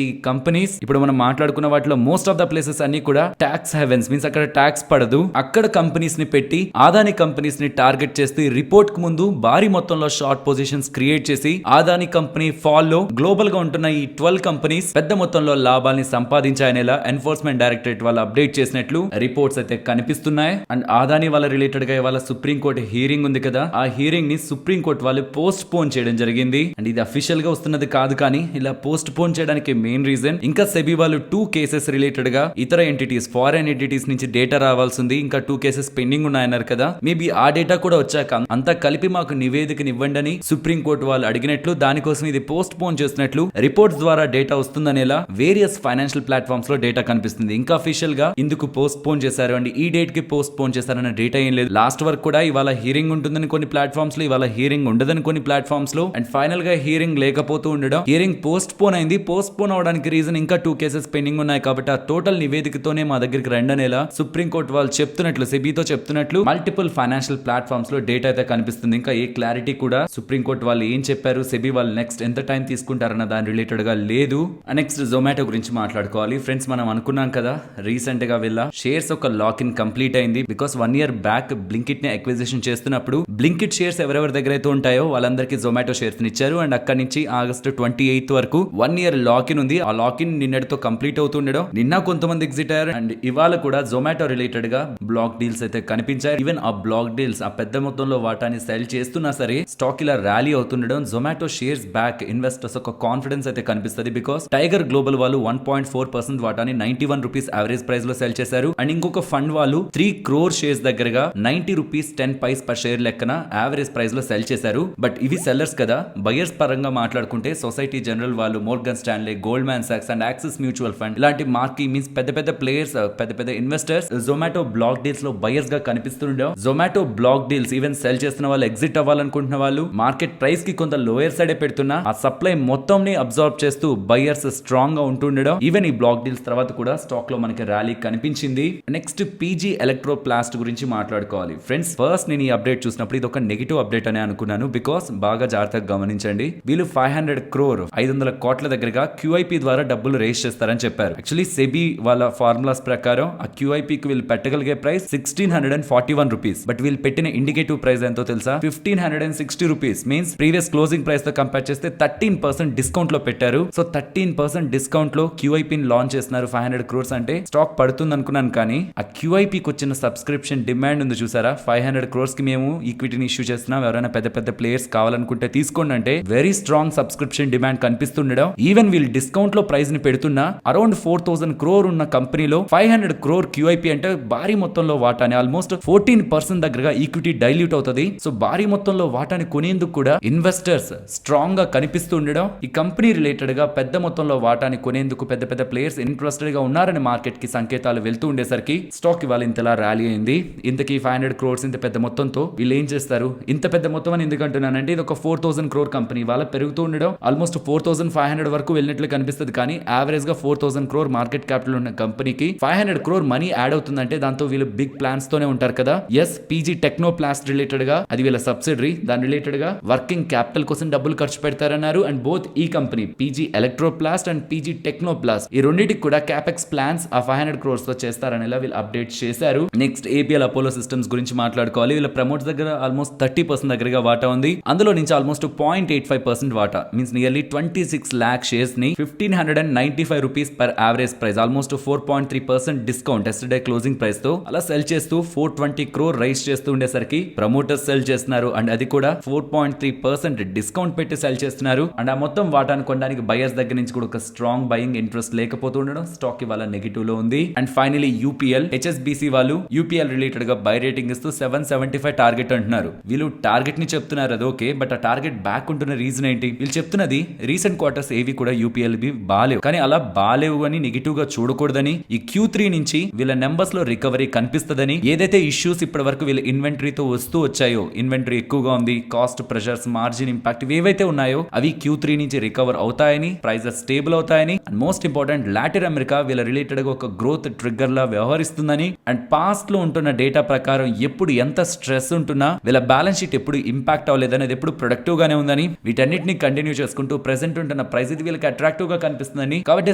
ఈ కంపెనీస్. ఇప్పుడు మనం మాట్లాడుకున్న వాటిలో మోస్ట్ ఆఫ్ ద ప్లేసెస్ అన్ని కూడా ట్యాక్స్ హెవెన్స్, మీన్స్ అక్కడ ట్యాక్స్ పడదు. అక్కడ కంపెనీస్ ని పెట్టి ఆదాని కంపెనీస్ ని టార్గెట్ చేసి రిపోర్ట్ కు ముందు భారీ మొత్తంలో షార్ట్ పొజిషన్స్ క్రియేట్ చేసి ఆదాని కంపెనీ ఫాల్ లో గ్లోబల్ గా ఉంటున్న ఈ 12 కంపెనీస్ పెద్ద మొత్తంలో లాభాల్ని సంపాదించాయనేలా ఎన్ఫోర్స్మెంట్ డైరెక్టరేట్ వాళ్ళు అప్డేట్ చేసినట్లు రిపోర్ట్స్ అయితే కనిపిస్తున్నాయి. అండ్ ఆదాని వాళ్ళ రిలేటెడ్ గా ఇవాళ సుప్రీంకోర్టు హీరింగ్ ఉంది కదా, ఆ హీరింగ్ ని సుప్రీంకోర్టు వాళ్ళు పోస్ట్ పోన్ చేయడం జరిగింది. అండ్ ఇది అఫీషియల్ గా వస్తున్నది కాదు, కానీ ఇలా పోస్ట్ పోన్ చేయడానికి మెయిన్ రీజన్ ఇంకా సెబీ వాళ్ళు 2 కేసెస్ రిలేటెడ్ గా ఇతర ఎంటిటీస్, ఫారెన్ ఎంటిటీస్ నుంచి డేటా రావాల్సింది, ఇంకా 2 కేసెస్ పెండింగ్ ఉన్నాయన్నారు కదా, మేబీ ఆ డేటా కూడా వచ్చాక అంతా కలిపి మాకు నివేదికనివ్వండి అని సుప్రీంకోర్టు వాళ్ళు అడిగినట్లు, దానికోసం ఇది పోస్ట్ పోన్ చేసినట్లు రిపోర్ట్స్ ద్వారా డేటా వస్తుందనేలా వేరియస్ ఫైనాన్షియల్ ప్లాట్ఫామ్స్ లో డేటా కనిపిస్తుంది. ఇంకా అఫీషియల్ గా ఇందుకు పోస్ట్ పోన్ చేశారు అండ్ ఈ డేట్ కి పోస్ట్ పోన్ చేశారన్న డేటా ఏం లేదు. లాస్ట్ వరకు కూడా ఇవాళ హీరింగ్ ఉంటుందని కొన్ని ప్లాట్ఫామ్స్ లో, ఇవాళ హీరింగ్ ఉండదని కొన్ని ప్లాట్ఫామ్స్ లో, అండ్ ఫైనల్ గా హీరింగ్ లేకపోతూ ఉండడం, హీరింగ్ పోస్ట్ పోన్ అయింది. పోస్ట్ పోన్ అవడానికి రీజన్ ఇంకా 2 కేసెస్ పెండింగ్ ఉన్నాయి కాబట్టి ఆ టోటల్ నివేదికతోనే మా దగ్గరికి రండి అనేలా సుప్రీంకోర్టు వాళ్ళు చెప్తున్నట్లు, సెబీతో చెప్తున్నట్లు మల్టిపుల్ ఫైనాన్షియల్ ప్లాట్ఫామ్స్ లో డేటా అయితే కనిపిస్తుంది. ఇంకా ఏ క్లారిటీ కూడా సుప్రీంకోర్టు వాళ్ళు ఏం చెప్పారు, సెబీ వాళ్ళు నెక్స్ట్ ఎంత టైం తీసుకుంటారన్న దాని రిలేటెడ్ గా లేదు. నెక్స్ట్ జొమాటో గురించి మాట్లాడుకోవాలి ఫ్రెండ్స్. మనం అనుకున్నాం కదా రీసెంట్ గా వీళ్ళ షేర్స్ ఒక లాక్ ఇన్ కంప్లీట్ అయింది. బికాస్ 1 year బ్యాక్ బ్లింకిట్ ని అక్విజిషన్ చేస్తున్నప్పుడు బ్లింకిట్ షేర్స్ ఎవరెవరి దగ్గర అయితే ఉంటాయో వాళ్ళందరికీ జొమాటో షేర్స్ ఇచ్చారు. అండ్ అక్కడి నుంచి ఆగస్టు 28 వరకు 1 year లాక్ ఇన్ ఉంది. ఆ లాక్ ఇన్ నిన్నటితో కంప్లీట్ అవుతుండడం, నిన్న కొంతమంది ఎగ్జిట్ అయ్యారు. అండ్ ఇవాళ కూడా జొమాటో రిలేటెడ్ గా బ్లాక్ డీల్స్ అయితే కనిపించాయి. ఈవెన్ ఆ బ్లాక్ డీల్స్ ఆ పెద్ద మొత్తంలో వాటాన్ని సెల్ చేస్తున్నా సరే స్టాక్ ఇలా ర్యాలీ అవుతుండడం జొమాటో షేర్స్ బ్యాక్ ఇన్వెస్టర్స్ ఒక కాన్ఫిడెన్స్ అయితే కనిపిస్తుంది. బికాస్ టైగర్ గ్లోబల్ వాళ్ళు 1.4% వాటాని 91 రూపీస్ యావరేజ్ ప్రైస్ లో సెల్ చేశారు. అండ్ ఇంకొక ఫండ్ వాళ్ళు 3 crore షేర్స్ దగ్గరగా 90 రూపీస్ 10 పైస్ పర్ షేర్ లెక్కన యావరేజ్ ప్రైస్ లో సెల్ చేశారు. బట్ ఇవి సెల్లర్స్ కదా, బయర్స్ పరంగా మాట్లాడుకుంటే సొసైటీ జనరల్ వాళ్ళు, మోర్గన్ స్టాన్లే, గోల్డ్మాన్ సాక్స్ అండ్ యాక్సిస్ మ్యూచువల్ ఫండ్ ఇలాంటి మార్కీ మీన్స్ పెద్ద పెద్ద ప్లేయర్స్, పెద్ద పెద్ద ఇన్వెస్టర్స్ జొమాటో బ్లాక్ డీల్స్ లో బయర్స్ గా కనిపిస్తుండడం. Zomato block deals even sell చేస్తున్న వాళ్ళు, ఎగ్జిట్ అవ్వాలనుకుంటున్న వాళ్ళు మార్కెట్ ప్రైస్ కి కొంత లోయర్ సైడ్ పెడుతున్నా ఆ సప్లై మొత్తం ని అబ్జర్వ్ చేస్తూ బయర్స్ స్ట్రాంగ్ గా ఉంటుండడం. ఈవెన్ ఈ బ్లాక్ డీల్స్ తర్వాత కూడా స్టాక్ లో మనకి ర్యాలీ కనిపించింది. నెక్స్ట్ పీజీ ఎలక్ట్రోప్లాస్ట్ గురించి మాట్లాడుకోవాలి ఫ్రెండ్స్. ఫస్ట్ నేను ఈ అప్డేట్ చూసినప్పుడు ఇది ఒక నెగిటివ్ అప్డేట్ అని అనుకున్నాను. బికాస్ బాగా జాగ్రత్తగా గమనించండి, వీళ్ళు 500 crore 500 కోట్ల దగ్గరగా క్యూఐపీ ద్వారా డబ్బులు రేస్ చేస్తారని చెప్పారు. యాక్చువల్లీ సెబీ వాళ్ళ ఫార్ములాస్ ప్రకారం ఆ క్యూఐపీకి వీళ్ళు పెట్టగలిగే ప్రైస్ 1641 రూపీస్. బట్ వీళ్ళు పెట్టిన ఇండికేటివ్ ప్రైస్ ఎంతో తెలుసా, 1560 rupees. Means previous closing price తో కంపేర్ చేస్తే 13% డిస్కౌంట్ లో పెట్టారు. సో 13% డిస్కౌంట్ లో క్యూఐపీ లాంచ్ చేస్తున్నారు. 500 crores అంటే స్టాక్ పడుతుంది అనుకున్నాను, కానీ ఆ క్యూఐపీకి వచ్చిన సబ్స్క్రిప్షన్ డిమాండ్ ఉంది చూసారా, 500 crores కి మేము ఈక్విటీని ఇష్యూ చేస్తున్నాం, ఎవరైనా పెద్ద పెద్ద ప్లేయర్స్ కావాలనుకుంటే తీసుకోండి అంటే వెరీ స్ట్రాంగ్ సబ్స్క్రిప్షన్ డిమాండ్ కనిపిస్తుండడం. ఈవెన్ వీళ్ళు డిస్కౌంట్ లో ప్రైస్ ని పెడుతున్నా అరౌండ్ 4000 crore ఉన్న కంపెనీలో 500 crore క్యూఐపీ అంటే భారీ మొత్తంలో వాటాని ఆల్మోస్ట్ 14% దగ్గరగా ఈక్విటీ డైల్యూట్ అవుతుంది. సో భారీ మొత్తంలో వాటాని కొనేందుకు కూడా ఇన్వెస్టర్స్ స్ట్రాంగ్ గా కనిపిస్తుండడం. ఈ కంపెనీ రిలేటెడ్ గా పెద్ద మొత్తంలో వాటాని కొనేందుకు పెద్ద పెద్ద ప్లేయర్స్ ఇంట్రెస్టెడ్ గా ఉన్నారని మార్కెట్ కి సంకేతాలు వెళ్తూ ఉండేసరికి స్టాక్ ఇవాళ ఇంతలా ర్యాలీ అయింది. ఇంతకీ 500 crores ఇంత పెద్ద మొత్తంతో వీళ్ళు ఏం చేస్తారు? ఇంత పెద్ద మొత్తం అని ఎందుకంటున్నానంటే ఇది ఒక 4000 crore కంపెనీ, వాళ్ళ పెరుగుతూ ఉండడం ఆల్మోస్ట్ 4500 వరకు వెళ్ళినట్లు కనిపిస్తుంది. కానీ యావరేజ్ గా 4000 crore మార్కెట్ క్యాపిటల్ ఉన్న కంపెనీకి 500 crore మనీ యాడ్ అవుతుందంటే దాంతో వీళ్ళు బిగ్ ప్లాన్స్ తోనే ఉంటారు కదా. ఎస్, పీజీ టెక్నోప్లాస్ట్ రిలేటెడ్ గా అది వీళ్ళ సబ్సిడరీ, దాని రిలేటెడ్ గా వర్కింగ్ క్యాపిటల్ కోసం డబ్బులు ఖర్చు పెడతారన్నారు. అండ్ బోత్ ఈ company PG Electroplast and PG Technoplast ఈ రెండింటికి కూడా క్యాపెక్స్ ప్లాన్స్ ఆ 500 crores తో చేస్తారనేలా వీళ్ళు అప్డేట్ చేశారు. నెక్స్ట్ ఏపీఎల్ అపోలో సిస్టమ్స్ గురించి మాట్లాడుకోవాలి. వీళ్ళ ప్రమోట్స్ దగ్గర ఆల్మోస్ట్ 30% దగ్గరగా వాటా ఉంది. అందులో నుంచి ఆల్మోస్ట్ 0.85% వాటా మీన్స్ నియర్లీ 26 lakh షేర్స్ ని 1595 rupees per average price almost 4.3% discount yesterday closing price తో అలా సెల్ చేస్తూ 420 crore రైస్ చేస్తూ ఉండేసరికి ప్రమోటర్స్ సెల్ చేస్తున్నారు అండ్ అది కూడా 4.3% డిస్కౌంట్ పెట్టి సెల్ చేస్తున్నారు అండ్ ఆ మొత్తం వాటాను కొనడానికి బయర్స్ దగ్గర నుంచి కూడా ఒక స్ట్రాంగ్ బయింగ్ ఇంట్రెస్ట్ లేకపోతూ ఉండడం స్టాక్ ఇవాళ నెగిటివ్ లో ఉంది. అండ్ ఫైనలీ యూపీఎల్ హెచ్ఎస్బిసి వాళ్ళు యూపీఎల్ రిలేటెడ్ గా బై రేటింగ్ ఇస్తూ 775 టార్గెట్ అంటున్నారు. వీళ్ళు టార్గెట్ ని చెప్తున్నారు అది ఓకే, బట్ ఆ టార్గెట్ బ్యాక్ ఉంటున్న రీజన్ ఏంటి? వీళ్ళు చెప్తున్నది రీసెంట్ క్వార్టర్స్ ఏవి కూడా యూపీఎల్ బి బాలేవు, కానీ అలా బాలేవు అని నెగిటివ్ గా చూడకూడదని ఈ Q3 నుంచి వీళ్ళ నెంబర్స్ లో రికవరీ కనిపిస్తుందని, ఏదైతే ఇష్యూస్ ఇప్పటి వరకు వీళ్ళ ఇన్వెంటరీతో వస్తూ వచ్చాయో, ఇన్వెంటరీ ఎక్కువగా ఉంది, కాస్ట్ ప్రెషర్స్, మార్జిన్ ఇంపాక్ట్ ఏవైతే ఉన్నాయో అవి Q3 నుంచి రికవర్ అవుతాయని, ప్రైజెస్ స్టేబుల్ అవుతాయని and most important Latin America వీళ్ళ రిలేటెడ్ గా ఒక గ్రోత్ ట్రిగ్గర్ లా వ్యవహరిస్తుందని అండ్ పాస్ట్ లో ఉంటున్న డేటా ప్రకారం ఎప్పుడు ఎంత స్ట్రెస్ ఉంటున్నా వీళ్ళ బ్యాలెన్స్ షీట్ ఎప్పుడు ఇంపాక్ట్ అవ్వలేదని, అది ఎప్పుడు ప్రొడక్టివ్ గానే ఉందని, వీటన్నిటిని కంటిన్యూ చేసుకుంటూ ప్రెసెంట్ ఉంటున్న ప్రైస్ ఇది వీళ్ళకి అట్రాక్టివ్ గా కనిపిస్తుందని, కాబట్టి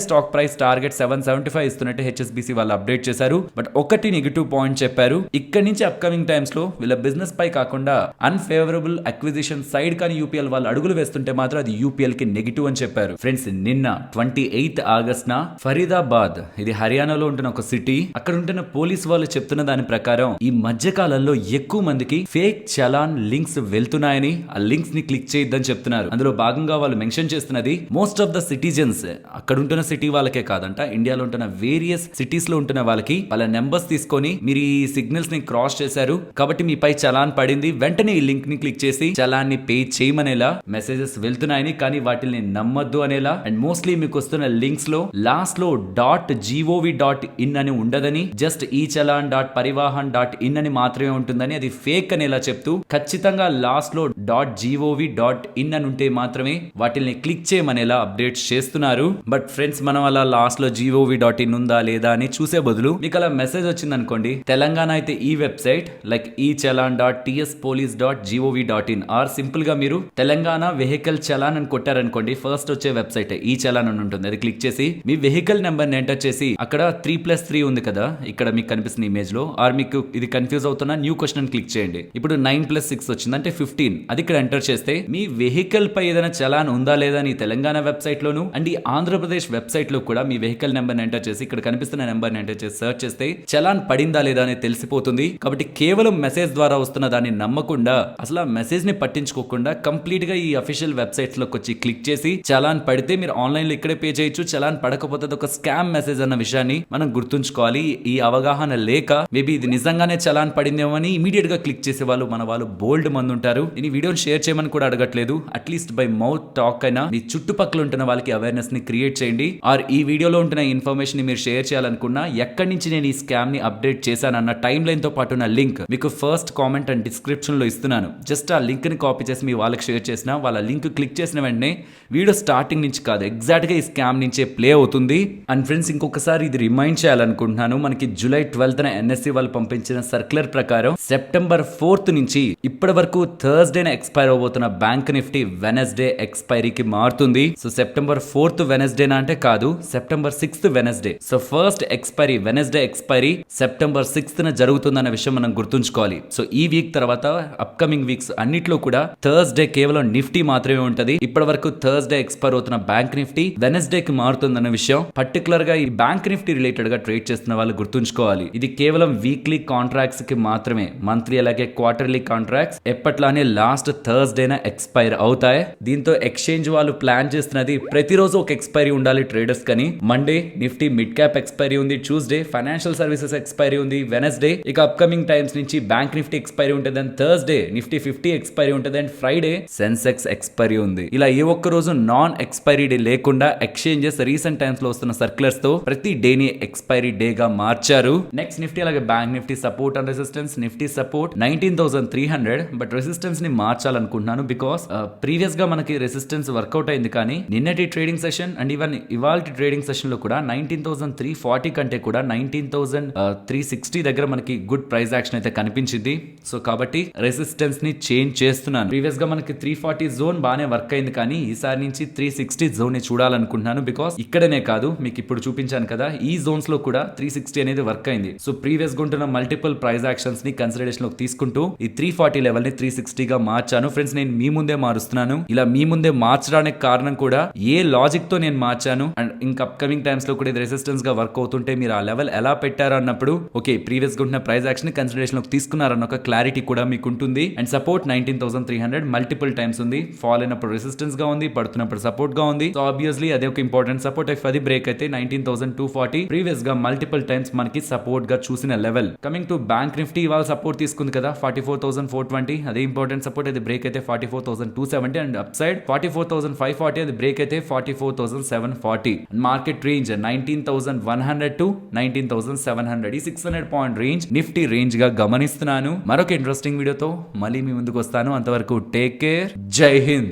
స్టాక్ ప్రైస్ టార్గెట్ 775 ఇస్తున్నట్టు హెచ్ఎస్బిసి వాళ్ళు అప్డేట్ చేశారు. బట్ ఒకటి నెగిటివ్ పాయింట్ చెప్పారు, ఇక్కడ నుంచి అప్కమింగ్ టైమ్స్ లో వీళ్ళ బిజినెస్ పై కాకుండా అన్ఫేవరబుల్ అక్విజిషన్ సైడ్ కానీ యూపీఎల్ వాళ్ళు అడుగులు వేస్తుంటే మాత్రం అది యూపీఎల్ కి నెగిటివ్ అని చెప్పారు. ఫ్రెండ్స్ నిన్న 28th ఆగస్ట్ న ఫరీదాబాద్, ఇది హర్యానాలో ఉంటున్న ఒక సిటీ, అక్కడ ఉంటున్న పోలీస్ వాళ్ళు చెప్తున్న దాని ప్రకారం ఈ మధ్య కాలంలో ఎక్కువ మందికి ఫేక్ చలాన్ లింక్స్ వెళ్తున్నాయని, ఆ లింక్స్ ని క్లిక్ చేయొద్దని చెప్తున్నారు. అందులో భాగంగా వాళ్ళు మెన్షన్ చేస్తున్నది మోస్ట్ ఆఫ్ ద సిటిజన్స్, అక్కడ ఉంటున్న సిటీ వాళ్ళకే కాదంట, ఇండియాలో ఉంటున్న వేరియస్ సిటీస్ లో ఉంటున్న వాళ్ళకి వాళ్ళ నెంబర్స్ తీసుకొని మీరు ఈ సిగ్నల్స్ ని క్రాస్ చేశారు కాబట్టి మీపై చలాన్ పడింది, వెంటనే ఈ లింక్ ని క్లిక్ చేసి చలాన్ ని పే చేయమనేలా మెసేజెస్ వెళ్తున్నాయని, కానీ వాటిని నమ్మొద్దు అనేలా అండ్ మోస్ట్లీ మీకు వస్తున్న లింక్స్ లో లాస్ట్ లో .gov.in అని ఉండదని, జస్ట్ ఈ చలాన్ .పరివాహన్.in అని మాత్రమే ఉంటుందని, అది ఫేక్ అనేలా చెప్తూ ఖచ్చితంగా లాస్ట్ లో .gov.in అని ఉంటే మాత్రమే వాటిని క్లిక్ చేయమనేలా అప్డేట్స్ చేస్తున్నారు. బట్ ఫ్రెండ్స్ మనం అలా లాస్ట్ లో gov.in ఉందా లేదా అని చూసే బదులు మీకు అలా మెసేజ్ వచ్చింది అనుకోండి, తెలంగాణ అయితే ఈ వెబ్సైట్ లైక్ ఈ చలాన్.tspolice.gov.in ఆర్ సింపుల్ గా మీరు తెలంగాణ వెహికల్ చలాన్ అని కొట్టారనుకోండి, ఫస్ట్ వచ్చే వెబ్సైట్ ఈ చలాన్ అని ఉంటుంది, అది క్లిక్ చేసి మీ వెహికల్ నెంబర్ ని ఎంటర్ చేసి అక్కడ 3+3 ఉంది కదా ఇక్కడ మీకు కనిపిస్తున్న ఇమేజ్ లో, ఆర్ మీకు ఇది కన్ఫ్యూజ్ అవుతున్నా న్యూ క్వశ్చన్ క్లిక్ చేయండి. ఇప్పుడు 9+6 వచ్చింది అంటే 15, అది ఇక్కడ ఎంటర్ చేస్తే మీ వెహికల్ పై ఏదైనా చలాన్ ఉందా లేదా అని తెలంగాణ వెబ్సైట్ లోను అండ్ ఈ ఆంధ్రప్రదేశ్ వెబ్సైట్ లో కూడా మీ వెహికల్ నెంబర్ ని ఎంటర్ చేసి ఇక్కడ కనిపిస్తున్న నెంబర్ ని ఎంటర్ చేసి సర్చ్ చేస్తే చలాన్ పడిందా లేదా అని తెలిసిపోతుంది. కాబట్టి కేవలం మెసేజ్ ద్వారా వస్తున్న దాన్ని నమ్మకుండా, అసలు ఆ మెసేజ్ ని పట్టించుకోకుండా కంప్లీట్ గా ఈ అఫీషియల్ వెబ్సైట్స్ లోకి వచ్చి క్లిక్ చేసి చలాన్ పడితే మీరు ఆన్లైన్ లో ఇక్కడే పే చేయొచ్చు, చలాన్ పడకపోతే ఒక స్కామ్ మెసేజ్ అన్న విషయాన్ని మనం గుర్తుంచుకోవాలి. ఈ అవగాహన లేక మేబీ ఇది నిజంగానే చలాన్ పడిందేమో అని ఇమీడియట్ గా క్లిక్ చేసే వాళ్ళు మన వాళ్ళు బోల్డ్ మంది ఉంటారు. ఈ వీడియోని షేర్ చేయమని కూడా అడగట్లేదు, అట్లీస్ట్ బై మౌత్ టాక్ అయినా మీ చుట్టుపక్కల ఉంటున్న వాళ్ళకి అవేర్నెస్ ని క్రియేట్ చేయండి. ఆర్ ఈ వీడియోలో ఉంటున్న ఇన్ఫర్మేషన్ ని మీరు షేర్ చేయాలనుకున్నా, ఎక్కడి నుంచి నేను ఈ స్కామ్ ని అప్డేట్ చేశానన్న టైం లైన్ తో పాటు ఉన్న లింక్ మీకు ఫస్ట్ కామెంట్ అండ్ డిస్క్రిప్షన్ లో ఇస్తున్నాను. జస్ట్ ఆ లింక్ ని కాపీ చేసి మీ వాళ్ళకి షేర్ చేసిన, వాళ్ళ లింక్ క్లిక్ చేసిన వెంటనే వీడియో స్టార్టింగ్ నుంచి కాదు ఎగ్జాక్ట్ గా ఈ స్కామ్ నుంచే ప్లే అవుతుంది. అండ్ ఫ్రెండ్స్ ఇంకొకసారి ఇది రిమైండ్ చేయాలనుకుంటున్నాను, మనకి జూలై 12th ఎన్ఎస్సి వాళ్ళు పంపించిన సర్క్యులర్ ప్రకారం సెప్టెంబర్ 4th నుంచి ఇప్పటి వరకు థర్స్డే ఎక్స్పైర్ అవబోతున్న బ్యాంక్ నిఫ్టీ వెనస్డే ఎక్స్పైరీకి మారుతుంది. సో సెప్టెంబర్ 4th వెనస్డేనా అంటే కాదు, September 6th Wednesday. So first expiry Wednesday expiry September 6th జరుగుతుందన్న విషయం మనం గుర్తుంచుకోవాలి. సో ఈ వీక్ తర్వాత అప్కమింగ్ వీక్స్ అన్నిట్లో కూడా థర్స్డే కేవలం నిఫ్టీ మాత్రమే ఉంటది. ఇప్పటి వరకు థర్స్డే ఎక్స్పైర్ అవుతున్న బ్యాంక్ నిఫ్టీ వెనస్డే కి మారుతుందన్న విషయం పర్టికులర్ గా ఈ బ్యాంక్ నిఫ్టీ రిలేటెడ్ గా ట్రేడ్ చేస్తున్న వాళ్ళు గుర్తుంచుకోవాలి. ఇది కేవలం వీక్లీ కాంట్రాక్ట్స్ కి మాత్రమే, మంత్లీ అలాగే క్వార్టర్లీ కాంట్రాక్ట్స్ ఎప్పట్లానే లాస్ట్ థర్స్డేన ఎక్స్పైర్ అవుతాయి. దీంతో ఎక్స్చేంజ్ వాళ్ళు ప్లాన్ చేస్తున్నది ప్రతిరోజు ఒక ఎక్స్పైరీ ఉండాలి ట్రేడర్స్ కని. Monday Nifty mid cap expiry ఉంది, ట్యూస్డే ఫైనాన్షియల్ సర్వీసెస్ ఎక్స్పైరీ ఉంది, వెనస్డే ఇక అప్కమింగ్ టైమ్స్ నుంచి బ్యాంక్ నిఫ్టీ ఎక్స్పైరీ ఉంటుంది, అండ్ థర్స్డే నిఫ్టీ 50 ఎక్స్పైరీ ఉంటుంది, అండ్ ఫ్రైడే సెన్సెక్స్ ఎక్స్పైరీ ఉంది. ఇలా ఏ ఒక్క రోజు నాన్ ఎక్స్పైరీ డే లేకుండా ఎక్స్చేంజెస్ రీసెంట్ టైమ్స్ లో వస్తున్న సర్క్యులర్స్ తో ప్రతి డేని ఎక్స్పైరీ డే గా మార్చారు. నెక్స్ట్ నిఫ్టీ అలాగే bank Nifty support and resistance. Nifty support 19,300, but resistance ని మార్చాలనుకుంటున్నాను బికాస్ ప్రీవియస్ గా మనకి రెసిస్టెన్స్ వర్కౌట్ అయింది, కానీ నిన్నటి ట్రేడింగ్ సెషన్ అండ్ ఈవెన్ ఇవాళ ట్రేడింగ్ సెషన్ లో కూడా 19,340 కంటే కూడా 19,360 దగ్గర మనకి గుడ్ ప్రైస్ యాక్షన్ అయితే కనిపించింది. సో కాబట్టి రెసిస్టెన్స్ ని చేంజ్ చేస్తున్నాను. ప్రీవియస్ గా మనకి 340 జోన్ బాగానే వర్క్ అయింది, కానీ ఈసారి నుంచి 360 జోన్ ని చూడాలనుకుంటున్నాను బికాస్ ఇక్కడనే కాదు మీకు ఇప్పుడు చూపించాను కదా ఈ జోన్స్ లో కూడా 360 అనేది వర్క్ అయింది. సో ప్రీవియస్ గా ఉంటున్న మల్టిపుల్ ప్రైస్ యాక్షన్స్ ని కన్సిడరేషన్ లోకి తీసుకుంటూ ఈ 340 లెవెల్ ని 360 60 గా మార్చాను ఫ్రెండ్స్. నేను మీ ముందే మారుస్తున్నాను. ఇలా మీ ముందే మార్చడానికి కారణం కూడా ఏ లాజిక్ తో నేను మార్చాను అండ్ ఇంకా అప్కమింగ్ టైమ్స్ లో కూడా ఇది రెసిస్టెన్స్ గా వర్క్ అవుతుంటే మీరు ఆ లెవెల్ ఎలా పెట్టారు అన్నప్పుడు ఓకే ప్రీవియస్ గా ఉన్న ప్రైస్ యాక్షన్ కన్సిడరేషన్ లోకి తీసుకున్నారన్న ఒక క్లారిటీ కూడా మీకు ఉంటుంది. అండ్ సపోర్ట్ 19,300 మల్టిపుల్ టైమ్స్ ఉంది. ఫాల్ అయినప్పుడు రెసిస్టెన్స్ గా ఉంది, పడుతున్నప్పుడు సపోర్ట్ గా ఉంది. సో ఆబ్వియస్లీ అదే ఒక ఇంపార్టెంట్ సపోర్ట్. ఇఫ్ అది బ్రేక్ అయితే 19,240 ప్రీవియస్ గా మల్టిపుల్ టైమ్స్ మనకి సపోర్ట్ గా చూసిన level. Coming to bank Nifty ఇవాళ సపోర్ట్ తీసుకుంది కదా 44,420, అదే ఇంపార్టెంట్ సపోర్ట్. అది బ్రేక్ అయితే 44,270 అండ్ అప్ సైడ్ 44,540, అది బ్రేక్ అయితే 44,740. మార్కెట్ రేంజ్ 19,100 టు 19,700, ఈ 600 పాయింట్ రేంజ్ నిఫ్టీ రేంజ్ గా గమనిస్తున్నాను. మరొక ఇంట్రెస్టింగ్ వీడియోతో మళ్ళీ మీ ముందుకు వస్తాను. అంతవరకు టేక్ కేర్, జై హింద్.